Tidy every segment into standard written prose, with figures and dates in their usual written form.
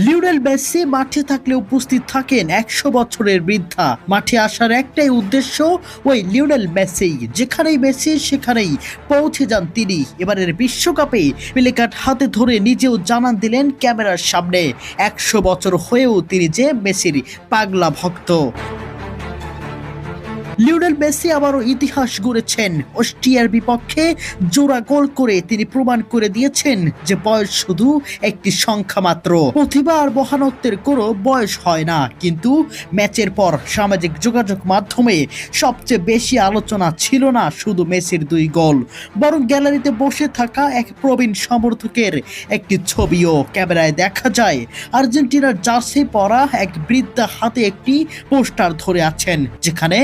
Lionel Messi মাঠে থাকলে উপস্থিত থাকেন 100 বছরের বৃদ্ধা। মাঠে আসার একটাই উদ্দেশ্য, ওই লিওনেল মেসি। যেখানেই মেসি সেখানেই পৌঁছে যান তিনি। এবারের বিশ্বকাপে প্লেকার্ড হাতে ধরে নিজেও জানান দিলেন ক্যামেরার সামনে 100 বছর হয়েও তিনি যে মেসির পাগলা ভক্ত। লিওনেল মেসি আবারও ইতিহাস গড়েছেন। অস্ট্রিয়ার বিপক্ষে জোড়া গোল করে তিনি প্রমাণ করে দিয়েছেন যে বয়স শুধু একটি সংখ্যা মাত্র। প্রতিভা আর মহানত্বের কোনো বয়স হয় না। কিন্তু ম্যাচের পর সামাজিক যোগাযোগ মাধ্যমে সবচেয়ে বেশি আলোচনা ছিল না শুধু মেসির 2 গোল, বরং গ্যালারিতে বসে থাকা এক প্রবীণ সমর্থকের একটি ছবিও। ক্যামেরায় দেখা যায় আর্জেন্টিনার জার্সি পরা এক বৃদ্ধা হাতে একটি পোস্টার ধরে আছেন, যেখানে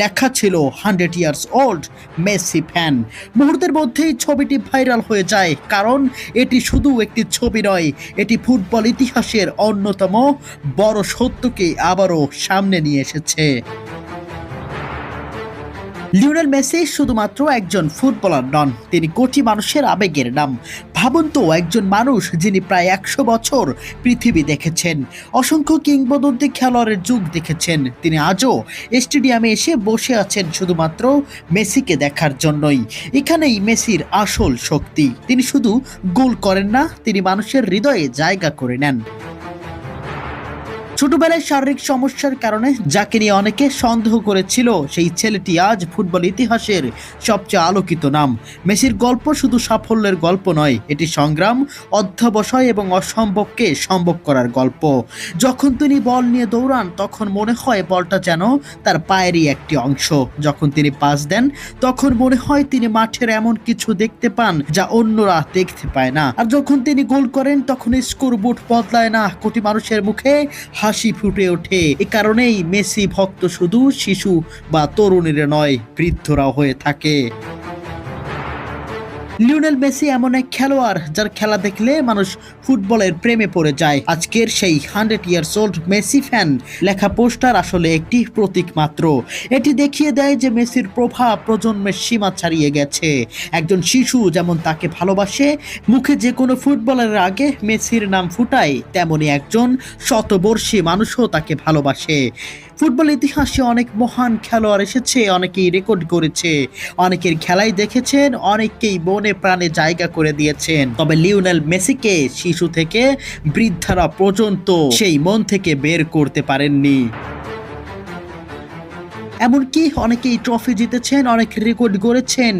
লেখা ছিল 100 ইয়ার্স ওল্ড মেসি ফ্যান। মুহূর্তের মধ্যেই ছবিটি ভাইরাল হয়ে যায়, কারণ এটি শুধু একটি ছবি নয়, এটি ফুটবল ইতিহাসের অন্যতম বড় সত্যকে আবারও সামনে নিয়ে এসেছে। লিওনেল মেসি শুধুমাত্র একজন ফুটবলার নন, তিনি কোটি মানুষের আবেগের নাম। ভাবুন তো, একজন মানুষ যিনি প্রায় 100 বছর পৃথিবী দেখেছেন, অসংখ্য কিংবদন্তি খেলোয়াড়ের যুগ দেখেছেন, তিনি আজও স্টেডিয়ামে এসে বসে আছেন শুধুমাত্র মেসিকে দেখার জন্যই। এখানেই মেসির আসল শক্তি। তিনি শুধু গোল করেন না, তিনি মানুষের হৃদয়ে জায়গা করে নেন। ছোটবেলায় শারীরিক সমস্যার কারণে যাকে নিয়ে অনেকে সন্দেহ করেছিল, সেই ছেলেটি আজ ফুটবল ইতিহাসের সবচেয়ে আলোকিত নাম। মেসির গল্প শুধু সাফল্যের গল্প নয়, এটি সংগ্রাম, অধ্যবসায় এবং অসম্ভবকে সম্ভব করার গল্প। যখন তিনি বল নিয়ে দৌড়ান তখন মনে হয় বলটা যেন তার পায়েরই একটি অংশ। যখন তিনি পাস দেন তখন মনে হয় তিনি মাঠের এমন কিছু দেখতে পান যা অন্যরা দেখতে পায় না। আর যখন তিনি গোল করেন তখন স্কোরবোর্ড বদলায় না, কোটি মানুষের মুখে হাসি ফুটে ওঠে। এ কারণেই মেসি ভক্ত শুধু শিশু বা তরুণীরা নয়, বৃদ্ধরাও হয়ে থাকে। লিওনেল মেসি এমন এক খেলোয়াড় যার খেলা দেখলে মানুষ ফুটবলের প্রেমে পড়ে যায়। আজকের সেই 100 ইয়ার্স ওল্ড মেসি ফ্যান লেখা পোস্টার আসলে একটি প্রতীক মাত্র। এটি দেখিয়ে দেয় যে মেসির প্রভাব প্রজন্মের সীমা ছাড়িয়ে গেছে। একজন শিশু যেমন তাকে ভালোবাসে, মুখে যে কোনো ফুটবলের আগে মেসির নাম ফুটায়, তেমনি একজন শতবর্ষী মানুষও তাকে ভালোবাসে। ফুটবল ইতিহাসে অনেক মহান খেলোয়াড় এসেছে, অনেকেই রেকর্ড করেছে, অনেকের খেলাই দেখেছেন, অনেকেই মনে প্রাণে জায়গা করে দিয়েছেন। তবে লিওনেল মেসিকে শিশু থেকে বৃদ্ধারা পর্যন্ত সেই মন থেকে বের করতে পারেননি। এমনকি অনেকেই ট্রফি জিতেছেন, অনেক রেকর্ড গড়েছেন,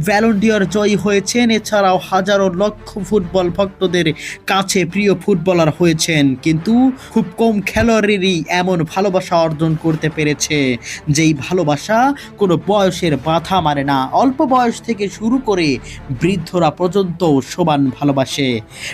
ব্যালন ডি'অর জয়ী হয়েছেন, এছাড়াও হাজারো লক্ষ ফুটবল ভক্তদের কাছে প্রিয় ফুটবলার হয়েছেন। কিন্তু খুব কম খেলোয়াড়েরই এমন ভালোবাসা অর্জন করতে পেরেছে, যেই ভালোবাসা কোনো বয়সের বাধা মানে না। অল্প বয়স থেকে শুরু করে বৃদ্ধরা পর্যন্ত সমান ভালোবাসে।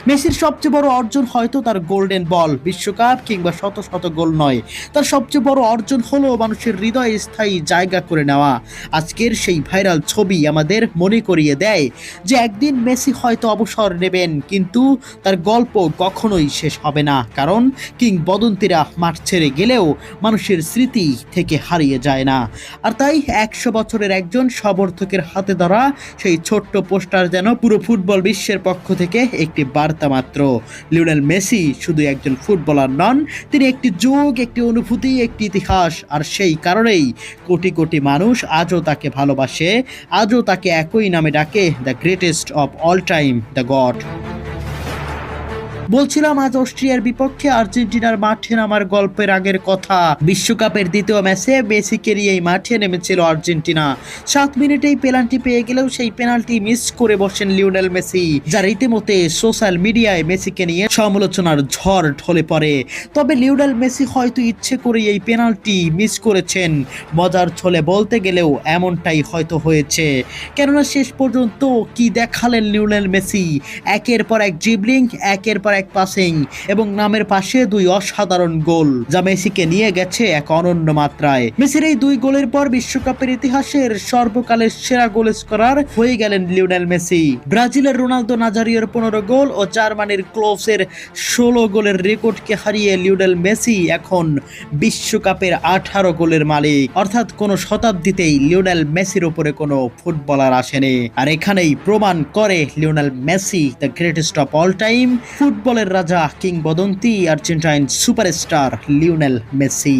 মেসির সবচেয়ে বড় অর্জন হয়তো তার গোল্ডেন বল, বিশ্বকাপ কিংবা শত শত গোল নয়, তার সবচেয়ে বড় অর্জন হলো মানুষের হৃদয়ে স্থায়ী জায়গা করে নেওয়া। আজকের সেই ভাইরাল ছবি আমাদের মনে করিয়ে দেয় যে একদিন মেসি হয়তো অবসর নেবেন, কিন্তু তার গল্প কখনোই শেষ হবে না। কারণ কিংবদন্তিরা মাঠ ছেড়ে গেলেও মানুষের স্মৃতি থেকে হারিয়ে যায় না। আর তাই 100 বছরের একজন সমর্থকের হাতে ধরা সেই ছোট্ট পোস্টার যেন পুরো ফুটবল বিশ্বের পক্ষ থেকে একটি বার্তা মাত্র। লিওনেল মেসি শুধু একজন ফুটবলার নন, তিনি একটি যুগ, একটি অনুভূতি, একটি ইতিহাস। আর সেই কারণেই কোটি কোটি মানুষ আজও তাকে ভালোবাসে, আজও তাকে একই নামে ডাকে, the greatest of all time, the god. বলছিলাম আজ অস্ট্রিয়ার বিপক্ষে আর্জেন্টিনার মাঠে নামার গল্পের আগের কথা। বিশ্বকাপের দ্বিতীয় ম্যাচে মেসিকে নিয়েই মাঠে নেমেছিল আর্জেন্টিনা। 7 মিনিটেই পেনাল্টি পেয়ে গেলেও সেই পেনাল্টি মিস করে বসেন লিওনেল মেসি, যা রীতিমতো সোশ্যাল মিডিয়ায় মেসিকে নিয়ে সমালোচনার ঝড় ঢলে পড়ে। তবে লিওনেল মেসি হয়তো ইচ্ছে করে এই পেনাল্টি মিস করেছেন। মজার ছলে বলতে গেলেও এমনটাই হয়তো হয়েছে, কেননা শেষ পর্যন্ত কি দেখালেন লিওনেল মেসি! একের পর এক ড্রিবলিং, একের পর এক পাসিং এবং নামের পাশে 2 অসাধারণ গোল, যা মেসিকে নিয়ে গেছে এক অনন্য মাত্রায়। মেসির এই 2 গোলের পর বিশ্বকাপের ইতিহাসের সর্বকালের সেরা গোল স্কোরার হয়ে গেলেন লিওনেল মেসি। ব্রাজিলের রোনালদো নাজারিওর 15 গোল ও জার্মানির ক্লোসের 16 গোলের রেকর্ডকে হারিয়ে লিওনেল মেসি এখন বিশ্বকাপের 18 গোলের মালিক। অর্থাৎ কোন শতাব্দীতেই লিওনেল মেসির উপরে কোনো ফুটবলার আসেনি। আর এখানেই প্রমাণ করে Lionel Messi the greatest of all time. Football ফুটবলের রাজা কিংবদন্তি আর্জেন্টাইন সুপারস্টার লিওনেল মেসি।